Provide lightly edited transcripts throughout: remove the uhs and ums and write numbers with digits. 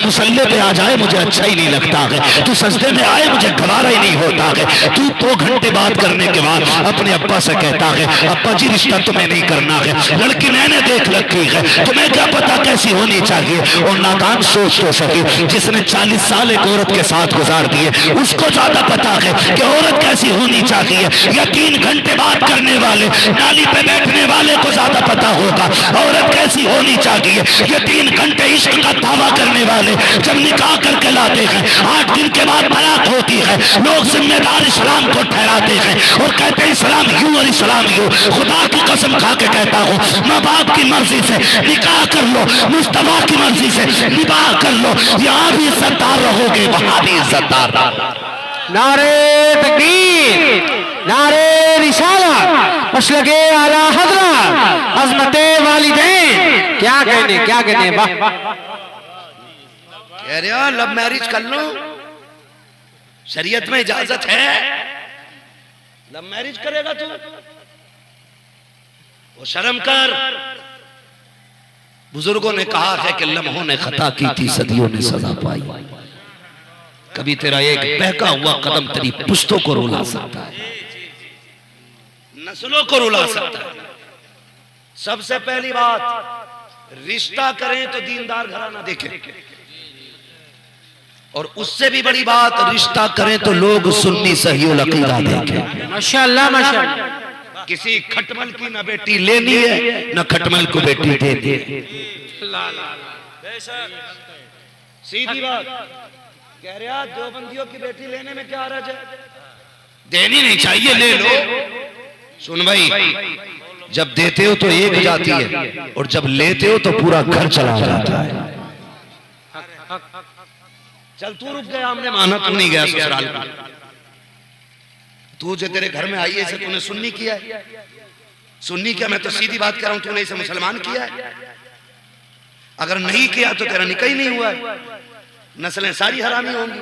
मुसल्ले पे आ जाए मुझे अच्छा ही नहीं लगता है, तू सजदे में आए मुझे गवारा ही नहीं होता है। तू 2 घंटे बात करने के बाद अपने अब्बा से कहता है अब्बा जी रिश्ता तुम्हें नहीं करना है, लड़की मैंने देख रखी है, तुम्हें क्या पता कैसी होनी चाहिए। और नादान सोच तो सके जिसने 40 साल एक औरत के साथ गुजार दिए उसको ज्यादा पता है कि औरत कैसी होनी चाहिए। या 3 घंटे बात करने वाले नाली पे बैठने वाले को ज्यादा पता होगा औरत कैसी होनी चाहिए। ये 3 घंटे इश्क का दावा करने वाले जब निकाह करके लाते हैं 8 दिन के बाद तलाक होती है, लोग जिम्मेदार इस्लाम को ठहराते हैं और कहते हैं इस्लाम यूं और इस्लाम यूं। खुदा की कसम खा के कहता हूँ माँ बाप की मर्जी से निकाह कर लो, मुस्तफा की मर्जी से निकाह कर लो, यहाँ भी इज्जतदार रहोगे वहां भी इज्जतदार। नारे तकबीर, नारे रिसालत, मसलके आला हज़रत, अज़मते वालिदैन। क्या कहने वाह। कह रहे हो लव मैरिज कर लो, शरीयत में इजाजत है। लव मैरिज करेगा तू, वो शर्म कर। बुजुर्गों ने कहा है कि लम्हों ने खता की थी सदियों ने सजा पाई। कभी तेरा एक बहका हुआ कदम तेरी पुश्तों को रुला सकता है, नस्लों को रुला सकता है। सबसे पहली बात रिश्ता करें तो दीनदार घराना देखें, और उससे भी बड़ी बात रिश्ता करें तो लोग सुन्नी सही अकीदा देखें। माशाअल्लाह माशाअल्लाह। किसी खटमल की ना बेटी लेनी है ना खटमल को बेटी देनी है। सीधी बात कह रहे हैं, दो बंदियों की बेटी लेने में क्या हर्ज है? देनी नहीं चाहिए, ले लो। सुन भाई, जब देते हो तो एक जाती है और जब लेते हो तो पूरा घर चला जाता है। चल तू रुक गया, हमने माना, तू नहीं गया ससुराल को। तू जो तेरे घर में आई है इसे तूने सुन्नी किया है? सुन्नी क्या, मैं तो सीधी बात कर रहा हूं, तूने इसे मुसलमान किया है। अगर नहीं किया तो तेरा निकाह ही नहीं हुआ है, नस्लें सारी हरामी होंगी।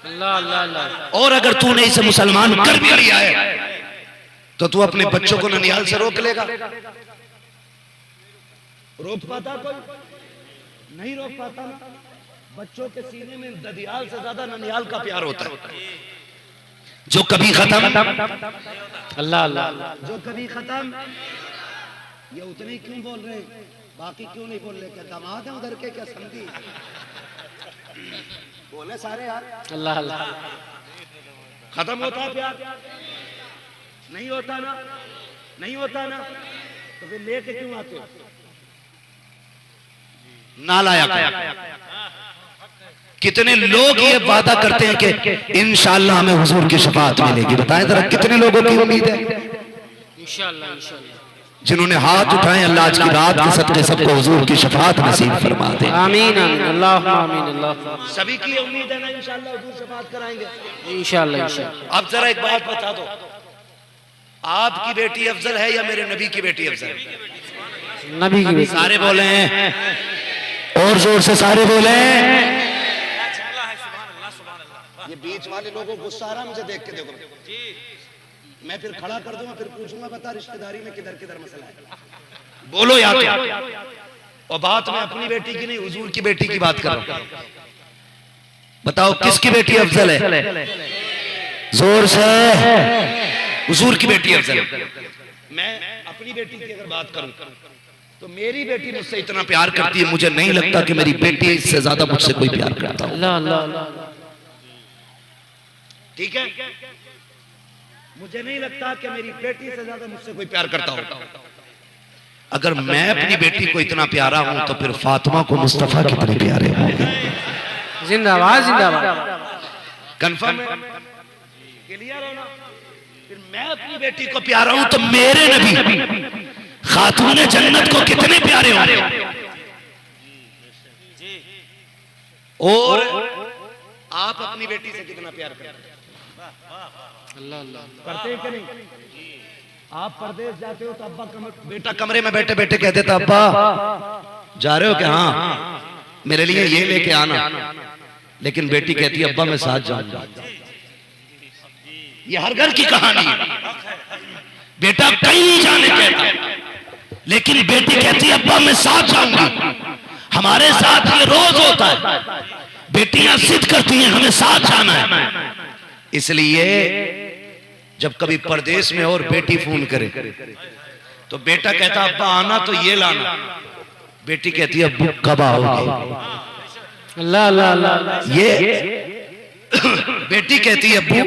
अल्लाह अल्लाह अल्लाह। और अगर तूने इसे मुसलमान कर भी लिया है तो तू अपने बच्चों को ननिहाल से रोक लेगा? रोक पाता कोई? नहीं रोक पाता ना। बच्चों के सीने में ददियाल से ज्यादा ननिहाल का प्यार होता है। जो कभी खत्म, अल्लाह अल्लाह, जो कभी खत्म, ये उतने क्यों बोल रहे हैं, बाकी क्यों नहीं बोल रहे? क्या दामाद है उधर के, क्या समझी? बोले सारे यार। अल्लाह अल्लाह। खत्म होता है प्यार? नहीं होता ना, नहीं होता ना, तो फिर लेके क्यों आते हो? नालायक। कितने लोग ये वादा करते हैं कि इंशाअल्लाह हमें हुजूर की शफाअत मिलेगी। बताएं जरा कितने लोगों की उम्मीद है? इंशाअल्लाह इंशाअल्लाह। जिन्होंने हाथ उठाए अल्लाह आज की रात के सदके सबको हुजूर की शफाअत नसीब फरमा दे। आमीन आमीन, अल्लाह आमीन अल्लाह। सभी की उम्मीद है ना इंशाअल्लाह हुजूर शफाअत कराएंगे इंशाअल्लाह इंशाअल्लाह। अब जरा एक बात बता दो, आपकी बेटी अफजल है या मेरे नबी की बेटी अफजल? नबी की बेटी। सारे बोले हैं, और जोर से सारे बोले हैं। ये बीच वाले लोगों को गुस्सा आ रहा मुझे देख के। देखो मैं फिर खड़ा कर दूंगा, फिर पूछूंगा बता रिश्तेदारी में किधर किधर मसला है, बोलो या तो। और बात मैं अपनी बेटी की नहीं हुजूर की बेटी की बात कर रहा हूं। बताओ किसकी बेटी अफजल है? जोर से। हुजूर की बेटी अफजल। मैं अपनी बेटी की अगर बात करूं तो मेरी बेटी मुझसे इतना प्यार करती है, मुझे नहीं लगता कि मेरी बेटी इससे ज्यादा मुझसे कोई प्यार करता हो। अल्लाह अल्लाह अल्लाह। ठीक है, मुझे नहीं लगता कि मेरी बेटी से ज्यादा मुझसे कोई प्यार करता हो। अगर मैं अपनी बेटी को इतना प्यारा हूं तो फिर फातिमा को मुस्तफा कितने प्यारे होंगे। जिंदाबाद जिंदाबाद। कंफर्म है? क्लियर है ना? फिर मैं अपनी बेटी को प्यारा हूं तो मेरे नबी खातून जन्नत को कितने प्यारे होंगे। और आप अपनी बेटी से कितना प्यार करते हैं? अल्लाह अल्लाह। करते हैं कि नहीं? आप परदेश जाते हो तो अब्बा बेटा कमरे में बैठे बैठे कह देता अब्बा जा रहे हो क्या? हाँ मेरे लिए ये लेके आना। लेकिन बेटी कहती है अब्बा मैं साथ जाऊंगा। ये हर घर की कहानी है। बेटा कहीं नहीं जाने कहता, लेकिन बेटी कहती है अब्बा मैं साथ जाऊंगी। हमारे साथ ये रोज होता है, बेटियां जिद करती हैं हमें साथ जाना है। इसलिए जब कभी परदेश में और बेटी फोन करे तो बेटा कहता अब्बा आना तो ये लाना, बेटी कहती है अब्बू कब आओगे। अल्लाह अल्लाह अल्लाह। ये बेटी कहती है अब्बू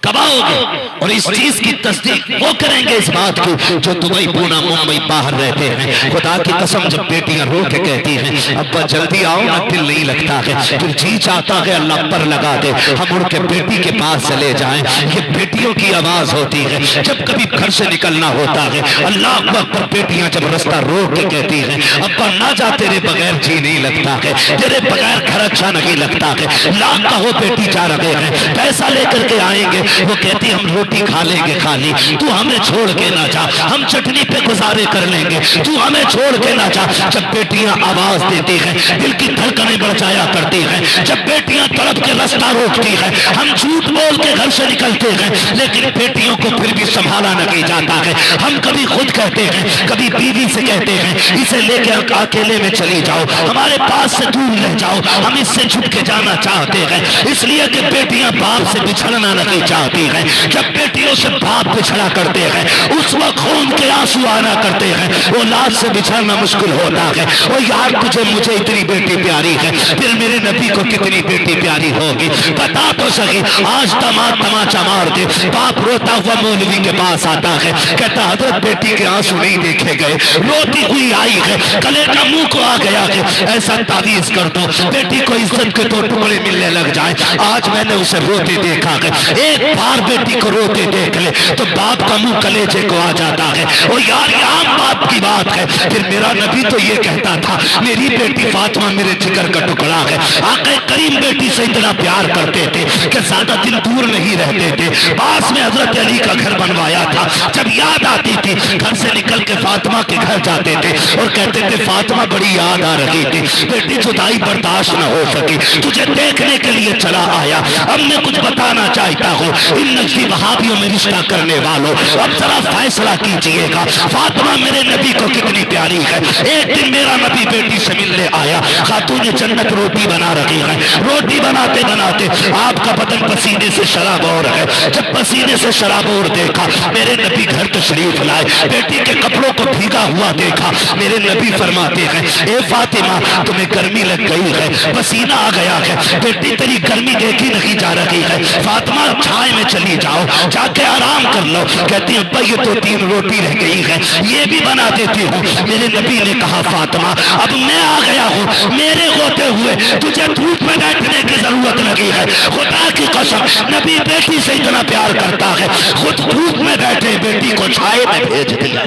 कब आओगे, और इस चीज की तस्दीक वो करेंगे इस बात की जो दुबई पूना मुंबई बाहर रहते हैं। खुदा की कसम जब बेटियां रो के कहती हैं अब्बा जल्दी आओ ना, दिल नहीं लगता है, फिर जी चाहता है अल्लाह पर लगा दे हम उड़ के बेटी के पास चले जाएं। ये बेटियों की आवाज होती है जब कभी घर से निकलना होता है। अल्लाह अकबर, बेटियां जब रास्ता रोक के कहती हैं अब्बा ना जा, तेरे बगैर जी नहीं लगता है, तेरे बगैर घर अच्छा नहीं लगता है। लाख कहो बेटी जा रहे हैं, पैसा लेकर के आएंगे, वो कहती हम रोटी खा लेंगे खाली, तू हमें छोड़ के ना जा, हम चटनी पे गुजारे कर लेंगे, तू हमें छोड़ के ना जा। जब बेटियां आवाज देती हैं दिल की धड़कनें बढ़ जाया करती हैं। जब बेटियां तड़प के रास्ता रोकती हैं, हम झूठ बोल के घर से निकलते हैं, लेकिन बेटियों को फिर भी संभाला नहीं जाता है। हम कभी खुद कहते हैं, कभी बीवी से कहते हैं इसे लेकर अकेले में चली जाओ, हमारे पास से दूर रह जाओ, हम इससे छुप के जाना चाहते हैं। इसलिए कि बेटियां बाप से बिछड़ना नहीं चाहती है। जब बेटियों से बाप बिछड़ा करते हैं उस वक्त खून के आंसू आना करते हैं, औलाद से बिछड़ना मुश्किल होता है। ओ यार तुझे मुझे इतनी बेटी प्यारी है, फिर मेरे नबी को कितनी बेटी प्यारी होगी, बता तो सही। आज दामाद तमाचा मार दे, बाप रोता हुआ मौलवी के पास आता है, कहता हजरत बेटी के आंसू नहीं देखे गए, रोती हुई आई है, गले का मुंह को आ गया है, ऐसा तावीज कर दो बेटी को इज्जत के दो टुकड़े मिलने लग जाए। आज मैंने उसे रोते देखा है, एक बार बेटी को रोते देख ले तो बाप का मुंह कलेजे को आ जाता है। और यार ये आम बाप की बात है। फिर मेरा नबी तो ये कहता था मेरी बेटी फातिमा मेरे जिगर का टुकड़ा है। आके करीम बेटी से इतना प्यार करते थे कि ज्यादा दिन दूर नहीं रहते थे। पास में हजरत अली का घर बनवाया था, जब याद आती थी घर से निकल के फातिमा के घर जाते थे और कहते थे फातिमा बड़ी याद आ रही थी, बेटी जुदाई बर्दाश्त न हो सकी, तुझे देखने के लिए चला आया। अब मैं कुछ बताना चाहता हूँ इन नजदी वहाबियों में रिश्ता करने वालों, अब जरा फैसला कीजिएगा फातिमा मेरे नबी को कितनी प्यारी है। एक दिन मेरा नबी बेटी से मिलने आया, खातून जन्नत रोटी बना रही है, रोटी बनाते बनाते आपका बदन पसीने से शराबोर है। जब पसीने से शराबोर देखा मेरे नबी घर तशरीफ लाए, बेटी के कपड़ों को भीगा हुआ देखा, मेरे नबी फरमाते हैं ए फातिमा तुम्हें गर्मी लग गई है, पसीना आ गया है, बेटी तेरी गर्मी देखी नहीं जा रही है, फातिमा छाए में चली जाओ, जाके आराम कर लो। कहती अब्बा ये तो 3 रोटी रह गई है, ये भी बना देती हूँ। मेरे नबी ने कहा फातिमा अब मैं आ गया हूँ, मेरे होते हुए तुझे धूप में बैठने की जरूरत लगी है। खुदा की कसम नबी बेटी से इतना प्यार करता है, खुद धूप में बैठे बेटी को छाए में भेज दिया।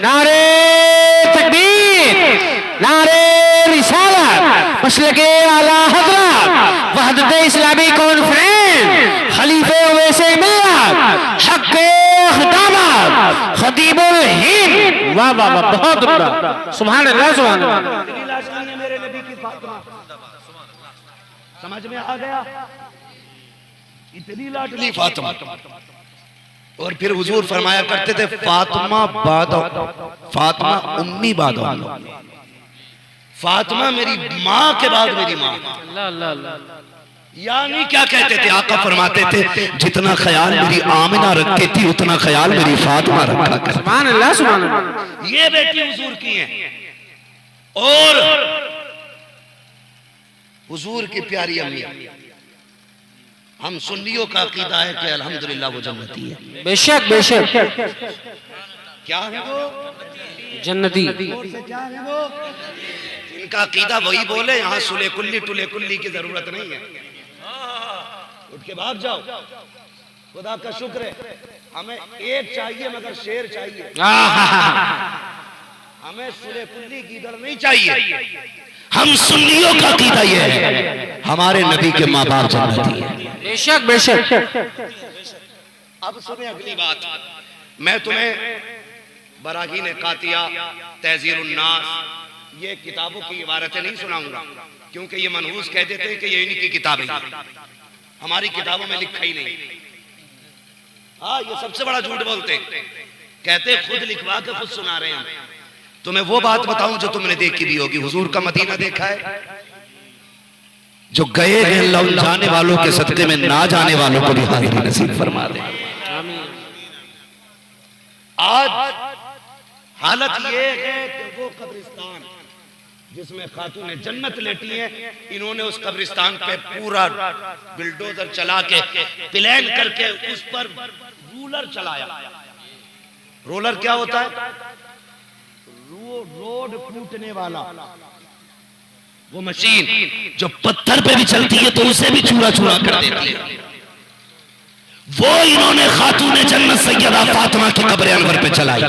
नारे तकबीर, नारे रिसालत, मसलके आला हज़रत, वहदत इस्लामी कॉन्फ्रेंस, खलीफे वैसे मिल्लत, हक़ खितामत, खतीबुल हिंद। वाह वाह वाह, बहुत उम्दा, सुभान अल्लाह सुभान अल्लाह। मेरे नबी की फातिमा समझ में आ गया, इतनी लाडली फातिमा। और फिर हुजूर फरमाया करते थे फातिमा बादो, फातिमा उम्मी बादो, फातिमा मेरी माँ के बाद मेरी माँ। अल्लाह अल्लाह अल्लाह। यानी क्या कहते थे आका फरमाते थे जितना ख्याल मेरी आमिना रखती थी उतना ख्याल मेरी फातिमा रखा कर। सुभान अल्लाह सुभान अल्लाह। ये बेटी हुजूर की है और हुजूर की प्यारी अम्मी। हम सुन्नियों का अकीदा है कि अल्हम्दुलिल्लाह वो जन्नती है। बेशक बेशक। क्या है वो? जन्नती। क्या है वो? इनका अकीदा वही बोले, यहाँ सुले कुल्ली टुले कुल्ली की जरूरत नहीं है। उठ के भाग जाओ, खुदा का शुक्र है हमें एक चाहिए मगर शेर चाहिए, हमें सुले कुल्ली की दर नहीं चाहिए। हम सुन्नियों का अकीदा ये है हमारे नबी के माँ बाप जन्नती है। बेशक बेशक। अब सुने अगली बात, मैं तुम्हें बराहीन कातिया, तहजीरुन नास ये किताबों की इबारतें नहीं सुनाऊंगा क्योंकि ये मनहूस कह देते हैं कि ये इनकी किताबें हमारी किताबों में लिखा ही नहीं। हाँ ये सबसे बड़ा झूठ बोलते, कहते खुद लिखवा के खुद सुना रहे हैं। तुम्हें वो बात बताऊं जो तुमने देखी भी होगी, हुजूर का मदीना देखा है? जो गए हैं अल्लाह उन जाने वालों के सदके में ना जाने वालों को भी हाजिरी नसीब फरमा दे। आज हालत ये है कि वो कब्रिस्तान जिसमें खातून जन्नत लेटी है, इन्होंने उस कब्रिस्तान पे पूरा बिल्डोजर चला के प्लान करके उस पर रूलर चलाया। रोलर क्या होता है? रोड फूटने वाला वो मशीन जो पत्थर पे भी चलती है तो उसे भी चूरा चूरा कर देती है। वो इन्होंने खातून जन्नत सैयदा फातिमा की कब्र अनवर पे चलाई।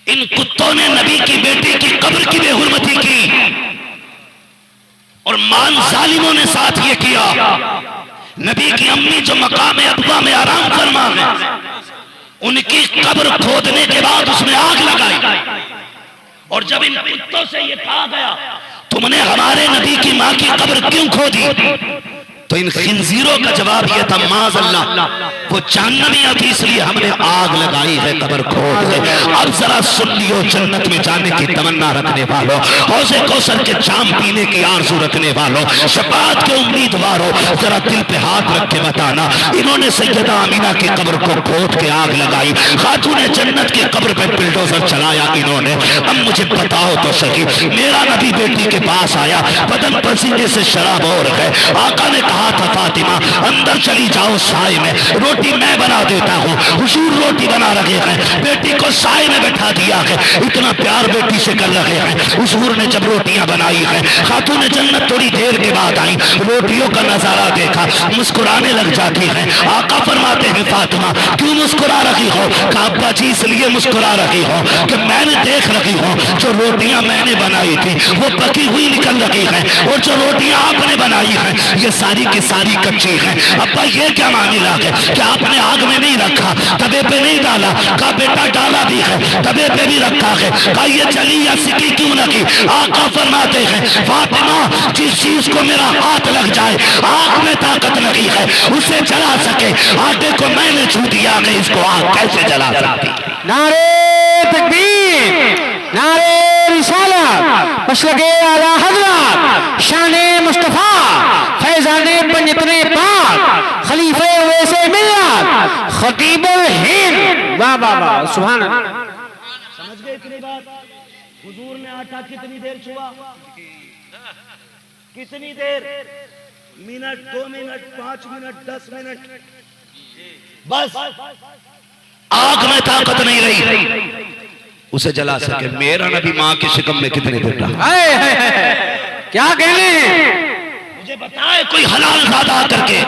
इन कुत्तों ने नबी की बेटी की कब्र की बेहुरमती की और मान जालिमों ने साथ ये किया। नबी की अम्मी जो मकाम अब्बा में आराम फरमा है, उनकी कब्र खोदने के बाद उसमें आग लगाई। और जब इन कुत्तों से ये कहा गया तुमने हमारे नबी की मां की कब्र क्यों खोदी, तो इन खिंजीरों का जवाब यह था माज़अल्लाह वो जहन्नमी थी इसलिए हमने आग लगाई है कब्र खोद के। अब जरा सुन लियो, जन्नत में जाने की तमन्ना रखने वालों, हौज़े कौसर के जाम पीने की आरज़ू रखने वालों, शफाअत के उम्मीदवारों, जरा दिल पे हाथ रख के बताना, इन्होंने सैयदा अमीना की कब्र को खोद के आग लगाई, खातून जन्नत की कब्र पे बिल्डोजर चलाया इन्होंने। अब मुझे बताओ तो सही, मेरा नबी बेटी के पास आया, बदन पसीने से शराब और है, आका ने कहा था फातिमा अंदर चली जाओ साए में, रोटी मैं बना देता हूँ। हुजूर रोटी बना रहे हैं, बेटी को साए में बैठा दिया है, इतना प्यार बेटी से कर रहे हैं। हुजूर ने जब रोटियां बनाई है, खातून जन्नत थोड़ी देर के बाद आई, रोटियों का नजारा देखा, मुस्कुराने लग जाती है। आका फरमाते हैं फातिमा क्यों मुस्कुरा रही हो? कहा अब्बा जी इसलिए मुस्कुरा रही हो कि मैंने देख रही हूँ जो रोटियां मैंने बनाई थी वो पकी हुई निकल रही है, और जो रोटियां आपने बनाई है ये सारी की सारी कच्ची है। अब्बा ये क्या मामला है कि आपने आग में नहीं रखा, तवे पे नहीं डाला? का बेटा डाला भी है, तवे पे भी रखा है। का ये जली या सिकी क्यों लगी? आका फरमाते हैं फातिमा जिस चीज को मेरा हाथ लग जाए, आग में ताकत लगी है उसे जला सके, आटे को मैंने छू दिया, मैं इसको आग कैसे जला सकती? नारे तकबीर, नारे रिसालत, मसलके आला हज़रत, शाने मुस्तफा, फैज़ाने पंजतने पाक, खलीफे वैसे मिल्लत, खतीबुल हिंद। वाह वाह वाह, सुभान अल्लाह। समझ गए इतनी बात? हुजूर ने आटा कितनी देर छुआ? कितनी देर? मिनट, 2 मिनट, 5 मिनट, 10 मिनट, बस। आग में ताकत नहीं रही उसे जला सके। मेरा नबी मां के शिकम में कितने देर रहा? क्या कहने हैं? मुझे बताए कोई हलाल ज़ादा करके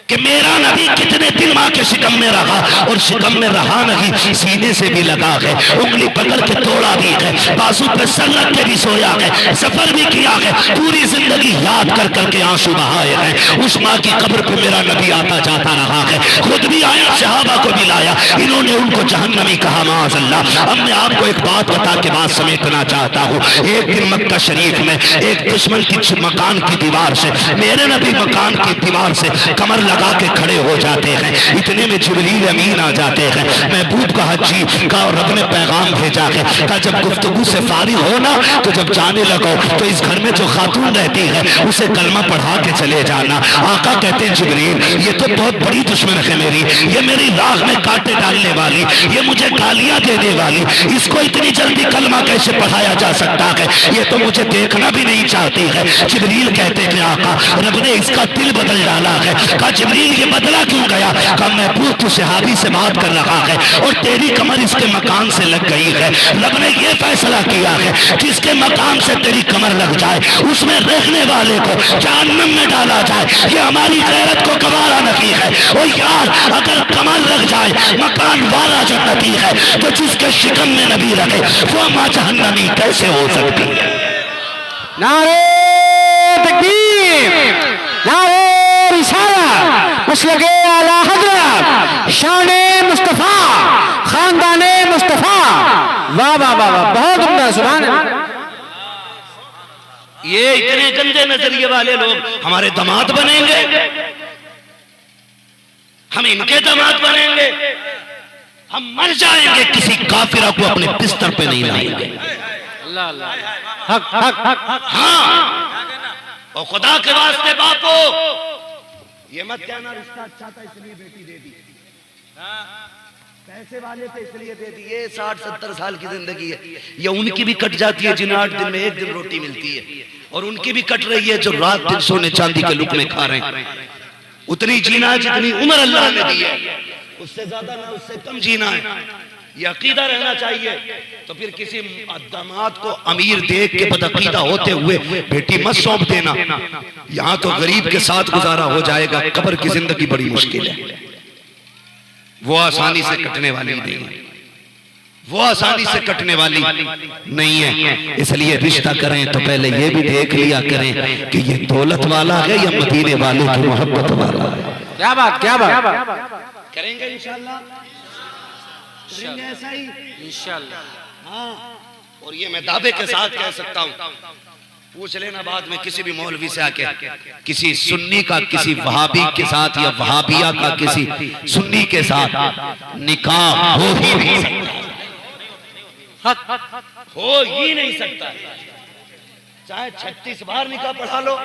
कि मेरा नबी कितने दिन मां के शिकम में रहा, और शिकम में रहा नहीं, सीने से भी लगा है, उंगली पकड़ के तोड़ा भी है, बाजू पे सर रख के भी सोया है, सफर भी किया है, पूरी जिंदगी याद कर करके आंसू बहाए हैं। उस मां की कब्र पे मेरा नबी आता जाता रहा है, खुद भी आया, सहाबा को भी लाया, इन्होंने उनको जहन्नमी कहा माज़अल्लाह। अब मैं आपको एक बात बता के बात समेटना चाहता हूँ। एक दिन मक्का शरीफ में एक दुश्मन की मकान की दीवार से, मेरे नबी मकान की दीवार से कमर लगा के खड़े हो जाते हैं, इतने में जिब्रील अमीन आ जाते हैं। महबूब का हजी का और रब ने पैगाम भेजा है, कहा जब गुफ्तगू से फारिग हो ना तो जब जाने लगो तो इस घर में जो खातून रहती है उसे कलमा पढ़ा के चले जाना। आका कहते हैं जिब्रील ये तो बहुत बड़ी दुश्मन है मेरी, ये मेरी राह में कांटे डालने वाली, ये मुझे गालियां देने वाली, इसको इतनी जल्दी कलमा कैसे पढ़ाया जा सकता है? ये तो मुझे देखना भी नहीं चाहती है। जिब्रील कहते हैं आका रब ने इसका दिल बदल डाला है। कहा जिब्रील ये बदला क्यों गया? कहा महबूब तू सहाबी से बात कर रहा है और तेरी कमर इसके मकान से लग गई है, रब ने ये फैसला किया है जिसके मकान से तेरी कमर लग जाए उसमें रहने वाले को जहन्नम में डाला जाए। ये हमारी गैरत को गवारा नहीं है। ओ यार अगर कमर लग जाए मकान वाला जन्नती है तो जिसके शिकम में नबी रहे वो मां जहन्नमी कैसे हो सकती है? नारे तकबीर, नारे रिसालत, मसलके आला हज़रत, शाने मुस्तफा, खानदाने मुस्तफा। वाह वाह वाह वाह, बहुत उम्दा, सुभान अल्लाह। ये इतने गंदे नजरिए वाले लोग हमारे दामाद बनेंगे, हम इनके दामाद बनेंगे? हम मर जाएंगे, किसी काफिरा को अपने बिस्तर पे नहीं लाएंगे। अल्लाह अल्लाह, हक हक हक हक। हाँ, और खुदा के वास्ते बापो ये मत कहना रिश्ता अच्छा था इसलिए बेटी दे दी, पैसे वाले थे इसलिए दे दी। ये 60-70 साल की जिंदगी है, ये उनकी भी कट जाती है जिन 8 दिन में 1 दिन रोटी मिलती है, और उनकी भी कट रही है जो रात दिन सोने चांदी के लुकमे खा रहे हैं। उतनी जीना है जितनी उम्र अल्लाह ने दी है, उससे ज्यादा ना उससे कम जीना है। ये अकीदा रहना चाहिए। तो फिर किसी दामाद को अमीर देख के बदअकीदा होते हुए बेटी मत सौंप देना। यहाँ तो गरीब के साथ गुजारा हो जाएगा, कब्र की जिंदगी बड़ी मुश्किल है, वो आसानी से कटने वाली नहीं है, वो आसानी से कटने वाली नहीं है। इसलिए रिश्ता करें तो पहले ये भी देख लिया करें कि ये दौलत वाला है या मदीने वाले की मोहब्बत वाला है। क्या बात, क्या बात। करेंगे इंशाल्लाह, करेंगे ऐसा ही इंशाल्लाह। हाँ, और ये मैं दावे के साथ कह सकता हूँ, पूछ लेना बाद में किसी भी मौलवी से आके, किसी सुन्नी का किसी वहाबी के साथ या वहाबिया का किसी सुन्नी के साथ निकाह हो ही नहीं सकता, हो ही नहीं सकता। चाहे 36 बार निकाह पढ़ा लो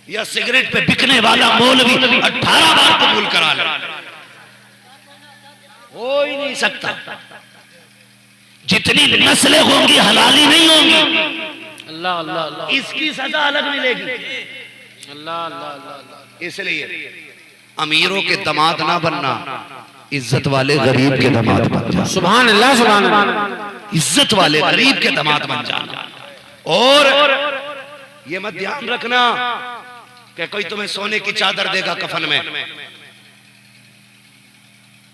या सिगरेट पे बिकने वाला मौलवी 18 बार कबूल करा लो, हो ही नहीं सकता। जितनी नस्लें होंगी हलाली नहीं होंगी। अल्लाह अल्लाह अल्लाह, इसकी सजा अलग मिलेगी। अल्लाह अल्लाह अल्लाह। इसलिए अमीरों के दामाद ना बनना, इज्जत वाले गरीब के दामाद बन जाना। सुभान अल्लाह, सुभान अल्लाह। इज्जत वाले गरीब के दामाद बन जाना। और ये मत ध्यान रखना कि कोई तुम्हें सोने की चादर देगा कफन में,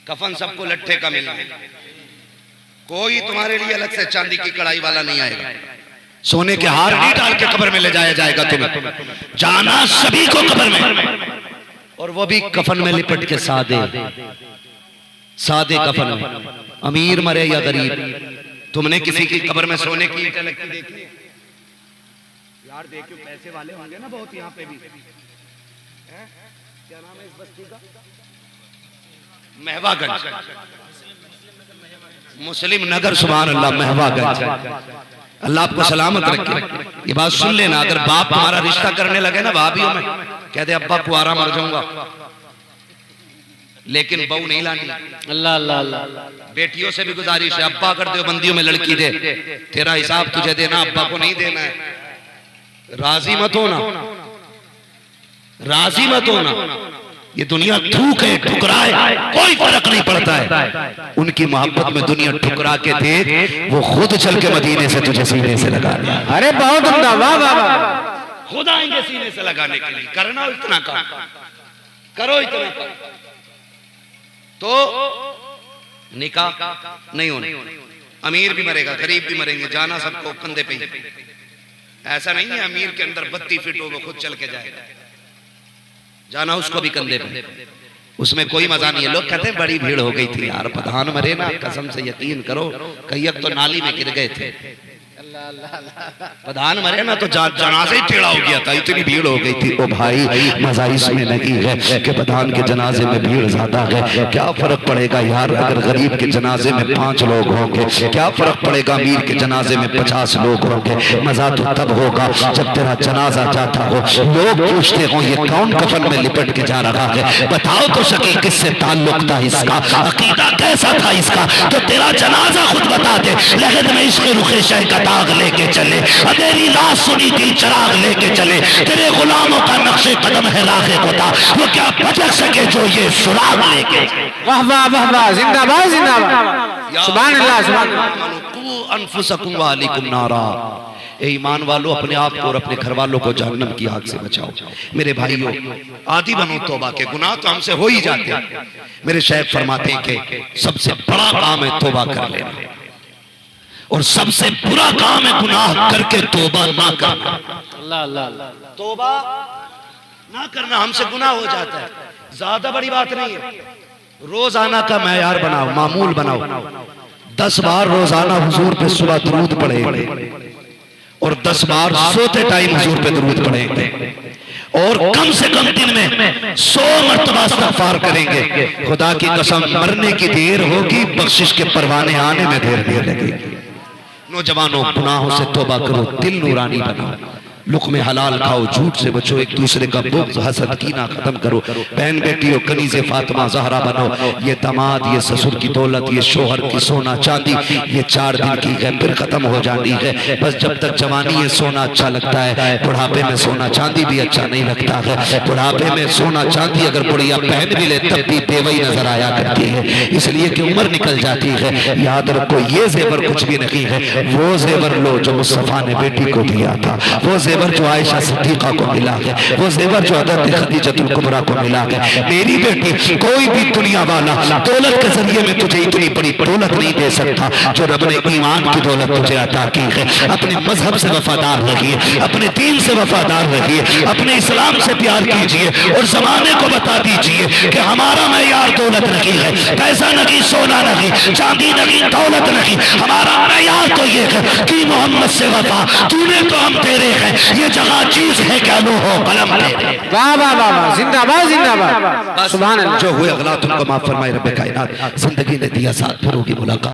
कफन सबको लट्ठे का मिलना है, कोई तुम्हारे लिए अलग से चांदी की कढ़ाई वाला नहीं आएगा। सोने के हार नहीं डाल के कब्र में ले जाया जाएगा तुम्हें, जाना सभी को कब्र में, और वो भी कफन में लिपट के सादे सादे कफन में। अमीर मरे या गरीब, तुमने किसी की कब्र में सोने की ईंटें लगती देखी? यार देखो पैसे वाले होंगे ना बहुत यहाँ पे भी, क्या नाम है इस बस्ती का? महवागंज, मुस्लिम नगर। सुभान अल्लाह, महवागंज। अल्लाह आपको सलामत रखे। ये बात सुन लेना, अगर बाप हमारा रिश्ता करने लगे ना भाभीओं में, कहते अब्बा कुआरा मर जाऊंगा, लेकिन बहू नहीं लानी। अल्लाह अल्लाह अल्लाह। बेटियों से भी गुजारिश है, अब्बा कर दो बंदियों में लड़की दे, तेरा हिसाब तुझे देना, अब्बा को नहीं देना है। राजी मत होना, राजी मत होना। ये दुनिया थूके ठुकराए कोई फर्क नहीं पड़ता है, उनकी मोहब्बत में दुनिया ठुकरा के देख, वो खुद चल के मदीने से तुझे सीने से लगा दिया। अरे बहुत उम्दा, वाह वाह वाह। खुद आएंगे सीने से लगाने के लिए। करना इतना काम, करो इतना काम, तो निकाह नहीं होना। अमीर भी मरेगा, गरीब भी मरेंगे, जाना सबको कंधे पे ही। ऐसा नहीं है अमीर के अंदर 32 फीट हो वो खुद चल के जाएगा, जाना उसको भी कंधे पे। उसमें कोई मजा नहीं है। लोग कहते हैं बड़ी भीड़ हो गई थी यार, प्रधान मरे ना, कसम से यकीन करो कई तो नाली में गिर गए थे। प्रधान मरे ना तो जनाजे ही टेढ़ा हो गया था, इतनी भीड़ हो गई थी। ओ भाई, मजा इसमें नहीं है कि प्रधान के जनाजे में भीड़ ज्यादा है, क्या फर्क पड़ेगा यार अगर गरीब के जनाजे में 5 लोग होंगे, क्या फर्क पड़ेगा अमीर के जनाजे में 50 लोग होंगे। मजा तो तब होगा जब तेरा जनाजा जाता हो, लोग पूछते हो ये कौन कफन में लिपट के जा रहा है, बताओ तो सके किससे ताल्लुक था इसका, अकीदा कैसा था इसका, तो तेरा जनाजा खुद बता दे। लगन में इश्क़ रुखे शह का दाग लेके चले, तेरी लाश सुनी दिल चराग लेके चले, तेरे गुलामों का नक्शे कदम है राखे खुदा, वो क्या भटक सके जो ये सुराग लेके। वाह वाह वाह वाह, जिंदाबाद जिंदाबाद, सुभान अल्लाह सुभान अल्लाह। अनफुसकुम व अहलिकुम नारा, ए ईमान वालों अपने आप को और अपने घर वालों को जहन्नम की आग से बचाओ। मेरे भाइयों, आदि बनो तौबा के, गुनाह तो हमसे हो ही जाते हैं। मेरे शेख फरमाते हैं कि सबसे बड़ा काम है तौबा कर लेना, और सबसे बुरा काम है गुनाह करके तौबा ना करना। अल्लाह अल्लाह। तौबा ना करना हमसे गुनाह हो जाता है, ज्यादा बड़ी बात नहीं है। रोजाना का मैयार बनाओ, मामूल बनाओ, 10 बार रोजाना हुजूर पे सुबह दरूद पढ़ेंगे, और 10 बार सोते टाइम हुजूर पे दरूद पढ़ेंगे, और कम से कम दिन में 100 मरतबा इस्तिग़फ़ार करेंगे। खुदा की कसम मरने की देर होगी, बख्शिश के परवाने आने में देर लगेगी। नौजवानों, गुनाहों से तौबा करो, दिल नूरानी बनाओ, लुक़्मे हलाल खाओ, झूठ से बचो, एक दूसरे का बुग़्ज़ हसद कीना खत्म करो। बहन बेटियों, कनीज़े फातिमा ज़हरा बनो। ये दामाद, ये ससुर की दौलत, ये शोहर की सोना चांदी, ये 4 दिन की है, फिर खत्म हो जाती है। बस जब तक जवानी है सोना अच्छा लगता है, बुढ़ापे में सोना चांदी भी अच्छा नहीं लगता है। बुढ़ापे में सोना चांदी अगर बुढ़िया पहन भी ले तब भी बेवई नजर आया करती है, इसलिए कि उम्र निकल जाती है। याद रखो, ये जेवर कुछ भी नहीं है, वो जेवर लो जो मुस्तफा ने बेटी को दिया था, वो जेवर जो आयशा सिद्दीक़ा को मिला है, वो जेवर जो हज़रत खदीजतुल कुबरा को मिला है। मेरी बेटी, कोई भी दुनिया वाला दौलत के जरिए में तुझे इतनी बड़ी दौलत नहीं दे सकता जो रब ने ईमान की दौलत तुझे अता की है। अपने मजहब से वफादार रहिए, अपने दीन से वफादार रहिए, अपने इस्लाम से प्यार कीजिए और जमाने को बता दीजिए कि हमारा मैयार दौलत नहीं है, पैसा नहीं, सोना नहीं, चांदी नहीं, दौलत नहीं, हमारा मैयार तो ये है कि मोहम्मद से वफा, तूने तो हम तेरे हैं, ये जगह चीज है क्या लो हो कलम तेरे। वाह वाह वाह, जिंदाबाद जिंदाबाद, सुभान अल्लाह। जो हुए गलत उनको माफ फरमाए रब्बे कायनात। जिंदगी ने दिया साथ, फिर होगी मुलाकात।